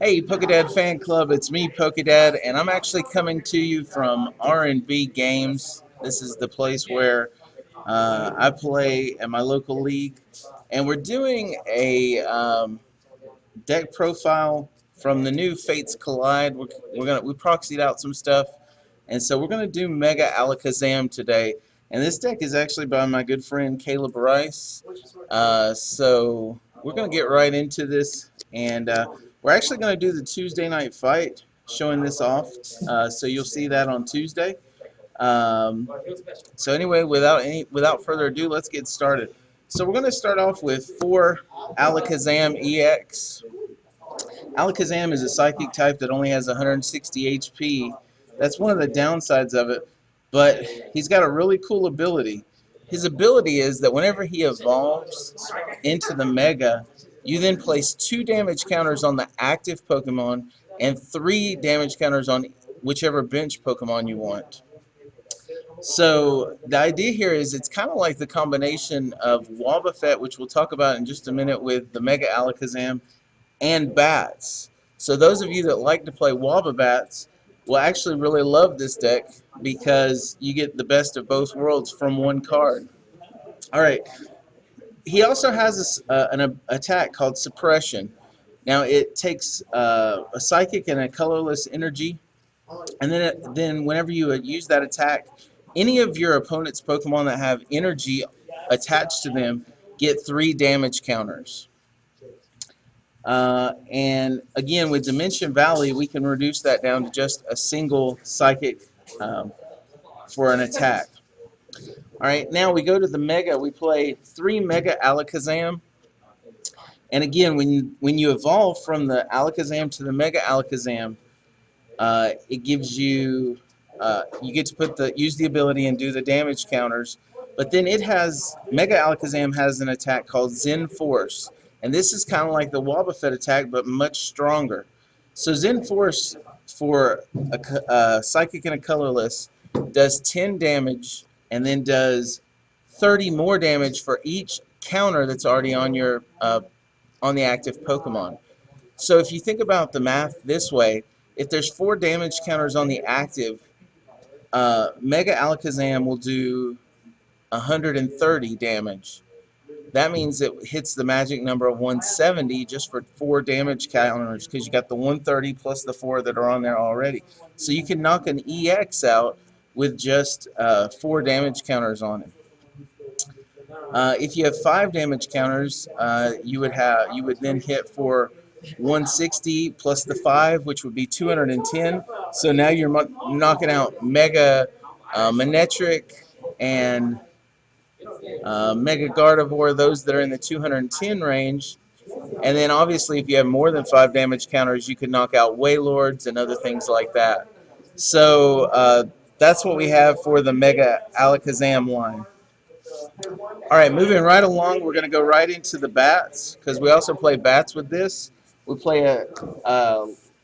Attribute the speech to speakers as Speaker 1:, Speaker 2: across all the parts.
Speaker 1: Hey, Pokedad fan club, it's me, Pokedad, and I'm actually coming to you from R&B Games. This is the place where I play at my local league, and we're doing a deck profile from the new Fates Collide. We proxied out some stuff, and so we're gonna do Mega Alakazam today. And this deck is actually by my good friend Caleb Rice. So we're gonna get right into this, and we're actually gonna do the Tuesday night fight, showing this off. So you'll see that on Tuesday. Um, so anyway, without further ado, let's get started. So we're going to start off with 4 Alakazam EX. Alakazam is a psychic type that only has 160 HP. That's one of the downsides of it, but he's got a really cool ability. His ability is that whenever he evolves into the Mega, you then place 2 damage counters on the active Pokemon and 3 damage counters on whichever bench Pokemon you want. So the idea here is it's kind of like the combination of Wobbuffet, which we'll talk about in just a minute, with the Mega Alakazam, and bats. So those of you that like to play Wobbabats will actually really love this deck because you get the best of both worlds from one card. Alright, he also has an attack called Suppression. Now it takes a Psychic and a colorless energy, and then whenever you use that attack, any of your opponent's Pokemon that have energy attached to them get 3 damage counters. And again, with Dimension Valley, we can reduce that down to just a single Psychic for an attack. Alright, now we go to the Mega. We play 3 Mega Alakazam. And again, when you evolve from the Alakazam to the Mega Alakazam, it gives you, you get to use the ability and do the damage counters. But then Mega Alakazam has an attack called Zen Force. And this is kind of like the Wobbuffet attack, but much stronger. So Zen Force for a Psychic and a colorless does 10 damage and then does 30 more damage for each counter that's already on your on the active Pokemon. So if you think about the math this way, if there's 4 damage counters on the active, Mega Alakazam will do 130 damage. That means it hits the magic number of 170 just for 4 damage counters, because you got the 130 plus the 4 that are on there already. So you can knock an EX out with just 4 damage counters on it. If you have 5 damage counters, you would then hit for 160 plus the 5, which would be 210. So now you're knocking out Mega Manectric and Mega Gardevoir, those that are in the 210 range. And then obviously if you have more than 5 damage counters, you could knock out Wailords and other things like that. So that's what we have for the Mega Alakazam line. Alright, moving right along, we're going to go right into the bats, because we also play bats with this. We play a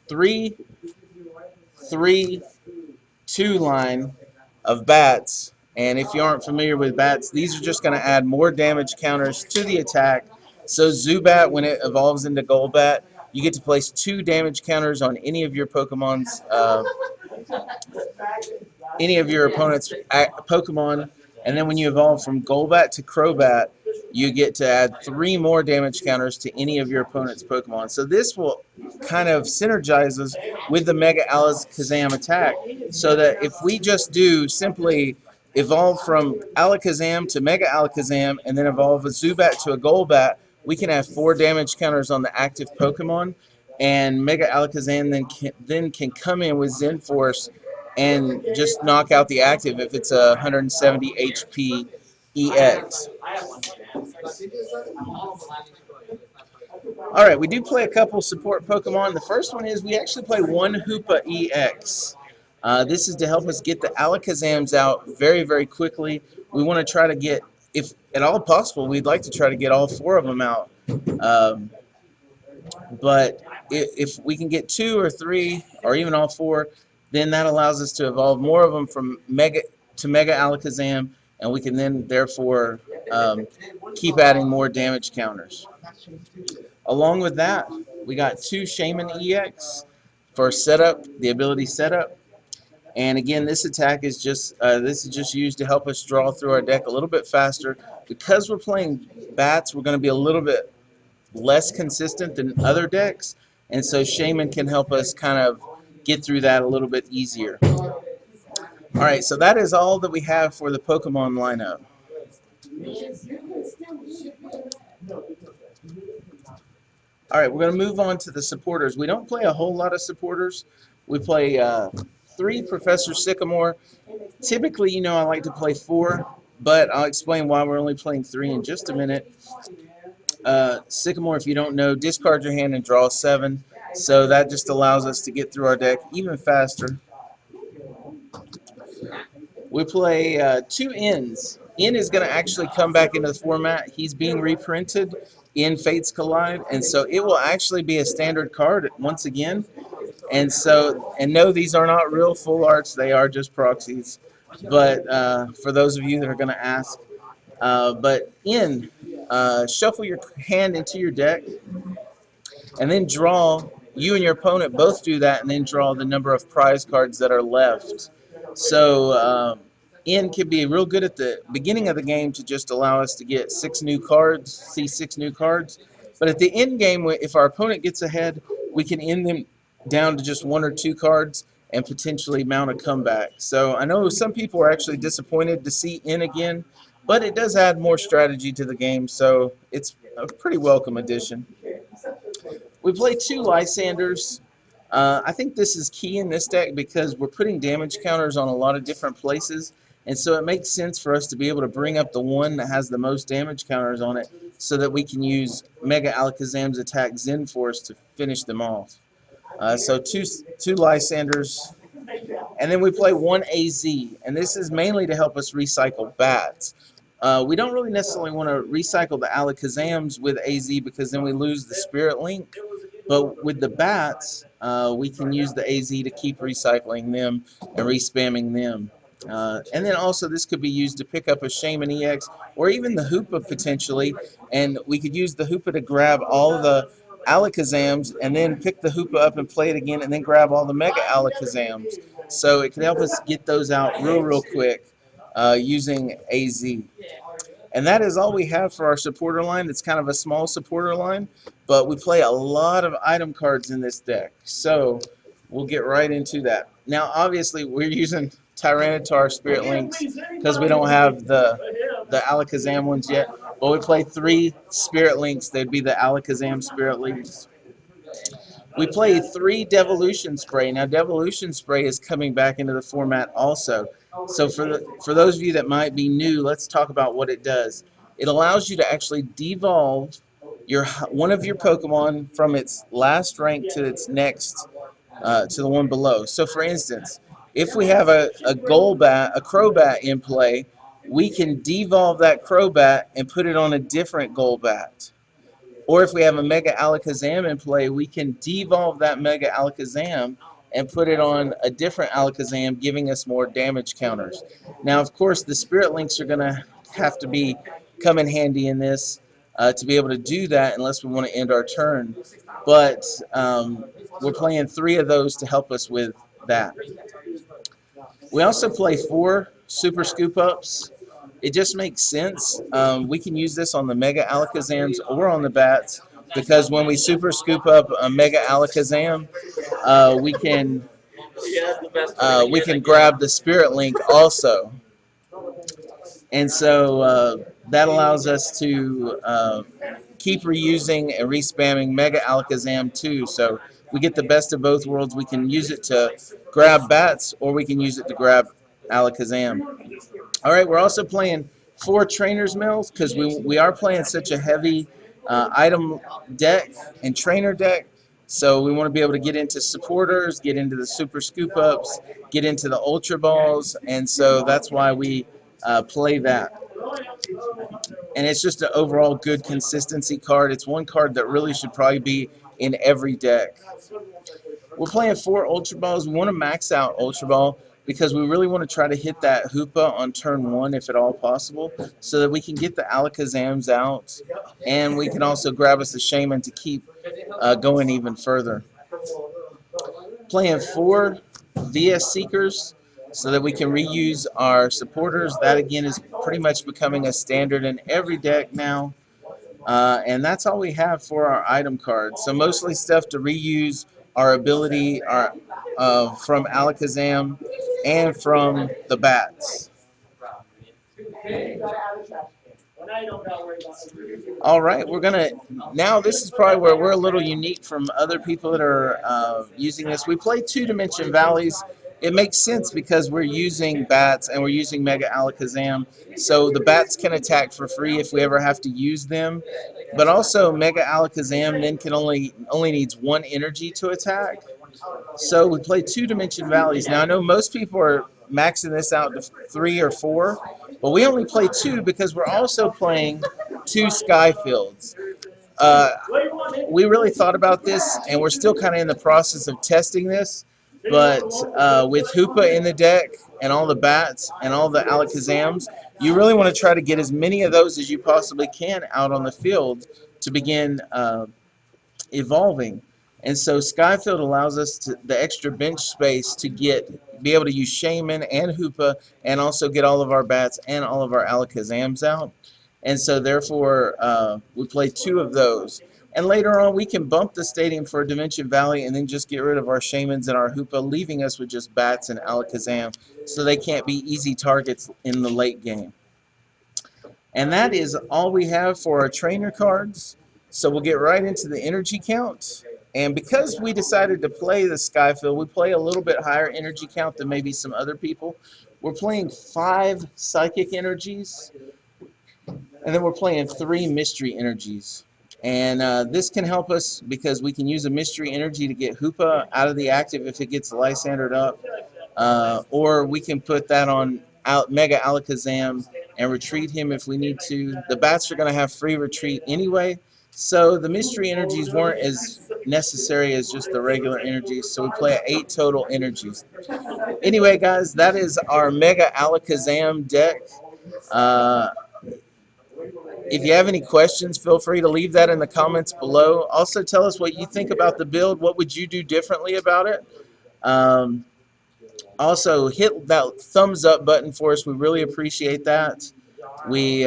Speaker 1: 3-3-2 line of bats. And if you aren't familiar with bats, these are just going to add more damage counters to the attack. So Zubat, when it evolves into Golbat, you get to place 2 damage counters on any of your Pokemon's, any of your opponent's Pokemon. And then when you evolve from Golbat to Crobat, you get to add 3 more damage counters to any of your opponent's Pokemon. So this will kind of synergize us with the Mega Alakazam attack, so that if we just do simply evolve from Alakazam to Mega Alakazam and then evolve a Zubat to a Golbat, we can have 4 damage counters on the active Pokemon, and Mega Alakazam then can come in with Zen Force and just knock out the active if it's a 170 HP EX. Alright, we do play a couple support Pokemon. The first one is we actually play 1 Hoopa EX. This is to help us get the Alakazams out very, very quickly. We want to try to get, if at all possible, we'd like to try to get all 4 of them out. But if we can get 2 or 3, or even all 4, then that allows us to evolve more of them from Mega to Mega Alakazam, and we can then therefore keep adding more damage counters. Along with that, We got 2 Shaman EX for setup, the ability setup. And again, this attack is just used to help us draw through our deck a little bit faster. Because we're playing bats, we're going to be a little bit less consistent than other decks, and so Shaman can help us kind of get through that a little bit easier. Alright, so that is all that we have for the Pokemon lineup. Alright, we're going to move on to the supporters. We don't play a whole lot of supporters. We play 3 Professor Sycamore. Typically, you know, I like to play 4, but I'll explain why we're only playing 3 in just a minute. Sycamore, if you don't know, discard your hand and draw 7. So that just allows us to get through our deck even faster. We play 2 Ns. N is going to actually come back into the format. He's being reprinted in Fates Collide, and so it will actually be a standard card once again. And so, and no, these are not real full arts. They are just proxies. But for those of you that are going to ask, but N, shuffle your hand into your deck, and then draw. You and your opponent both do that, and then draw the number of prize cards that are left. So N can be real good at the beginning of the game to just allow us to get 6 new cards, see 6 new cards. But at the end game, if our opponent gets ahead, we can end them down to just 1 or 2 cards and potentially mount a comeback. So I know some people are actually disappointed to see N again, but it does add more strategy to the game, so it's a pretty welcome addition. We play 2 Lysanders. I think this is key in this deck because we're putting damage counters on a lot of different places, and so it makes sense for us to be able to bring up the one that has the most damage counters on it so that we can use Mega Alakazam's attack Zen Force to finish them off. So two Lysanders. And then we play 1 AZ, and this is mainly to help us recycle bats. We don't really necessarily want to recycle the Alakazams with AZ because then we lose the Spirit Link. But with the bats, we can use the AZ to keep recycling them and respamming them. And then also this could be used to pick up a Shaman EX or even the Hoopa potentially. And we could use the Hoopa to grab all of the Alakazams and then pick the Hoopa up and play it again and then grab all the Mega Alakazams. So it could help us get those out real quick using AZ. And that is all we have for our supporter line. It's kind of a small supporter line, but we play a lot of item cards in this deck. So we'll get right into that. Now, obviously, we're using Tyranitar Spirit Links because we don't have the Alakazam ones yet. But we play 3 Spirit Links. They'd be the Alakazam Spirit Links. We play 3 Devolution Spray. Now, Devolution Spray is coming back into the format also. So for those of you that might be new, let's talk about what it does. It allows you to actually devolve one of your Pokemon from its last rank to its next, to the one below. So for instance, if we have a Crobat in play, we can devolve that Crobat and put it on a different Golbat. Or if we have a Mega Alakazam in play, we can devolve that Mega Alakazam and put it on a different Alakazam, giving us more damage counters. Now, of course, the Spirit Links are going to have to come in handy in this to be able to do that unless we want to end our turn. But we're playing 3 of those to help us with that. We also play 4 Super Scoop Ups. It just makes sense. We can use this on the Mega Alakazams or on the bats because when we Super Scoop up a Mega Alakazam, we can grab the Spirit Link also. And so that allows us to keep reusing and respamming Mega Alakazam too. So we get the best of both worlds. We can use it to grab bats or we can use it to grab Alakazam. All right, we're also playing 4 Trainers Mills because we are playing such a heavy item deck and trainer deck. So we want to be able to get into supporters, get into the Super Scoop Ups, get into the Ultra Balls, and so that's why we play that. And it's just an overall good consistency card. It's one card that really should probably be in every deck. We're playing 4 Ultra Balls. We want to max out Ultra Ball. because we really want to try to hit that Hoopa on turn 1 if at all possible, so that we can get the Alakazams out, and we can also grab us a Shaman to keep going even further. Playing 4 VS Seekers so that we can reuse our supporters. That again is pretty much becoming a standard in every deck now. And that's all we have for our item cards. So mostly stuff to reuse our ability from Alakazam and from the bats. All right, we're gonna now. This is probably where we're a little unique from other people that are using this. We play 2 Dimension Valleys. It makes sense because we're using bats and we're using Mega Alakazam, so the bats can attack for free if we ever have to use them. But also Mega Alakazam then can only needs 1 energy to attack. So we play 2 Dimension Valleys. Now I know most people are maxing this out to 3 or 4, but we only play 2 because we're also playing 2 Sky Fields. We really thought about this, and we're still kind of in the process of testing this. But with Hoopa in the deck and all the bats and all the Alakazams, you really want to try to get as many of those as you possibly can out on the field to begin evolving. And so Skyfield allows us the extra bench space to be able to use Shaman and Hoopa and also get all of our bats and all of our Alakazams out. And so therefore we play 2 of those. And later on we can bump the stadium for a Dimension Valley and then just get rid of our Shamans and our Hoopa, leaving us with just bats and Alakazam so they can't be easy targets in the late game. And that is all we have for our trainer cards. So we'll get right into the energy count. And because we decided to play the Skyfield, we play a little bit higher energy count than maybe some other people. We're playing 5 Psychic Energies, and then we're playing 3 Mystery Energies. And this can help us because we can use a Mystery Energy to get Hoopa out of the active if it gets Lysandered up. Or we can put that on Mega Alakazam and retreat him if we need to. The bats are going to have free retreat anyway, so the Mystery Energies weren't as necessary as just the regular energies, so we play 8 total energies. Anyway, guys, that is our Mega Alakazam deck. If you have any questions, feel free to leave that in the comments below. Also, tell us what you think about the build. What would you do differently about it? Also, hit that thumbs up button for us. We really appreciate that. We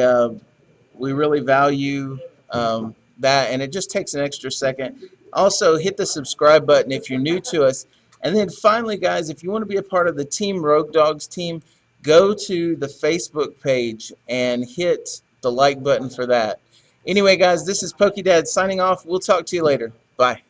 Speaker 1: really value that, and it just takes an extra second. Also, hit the subscribe button if you're new to us. And then finally, guys, if you want to be a part of the Team Rogue Dogs team, go to the Facebook page and hit the like button for that. Anyway, guys, this is PokeDad signing off. We'll talk to you later. Bye.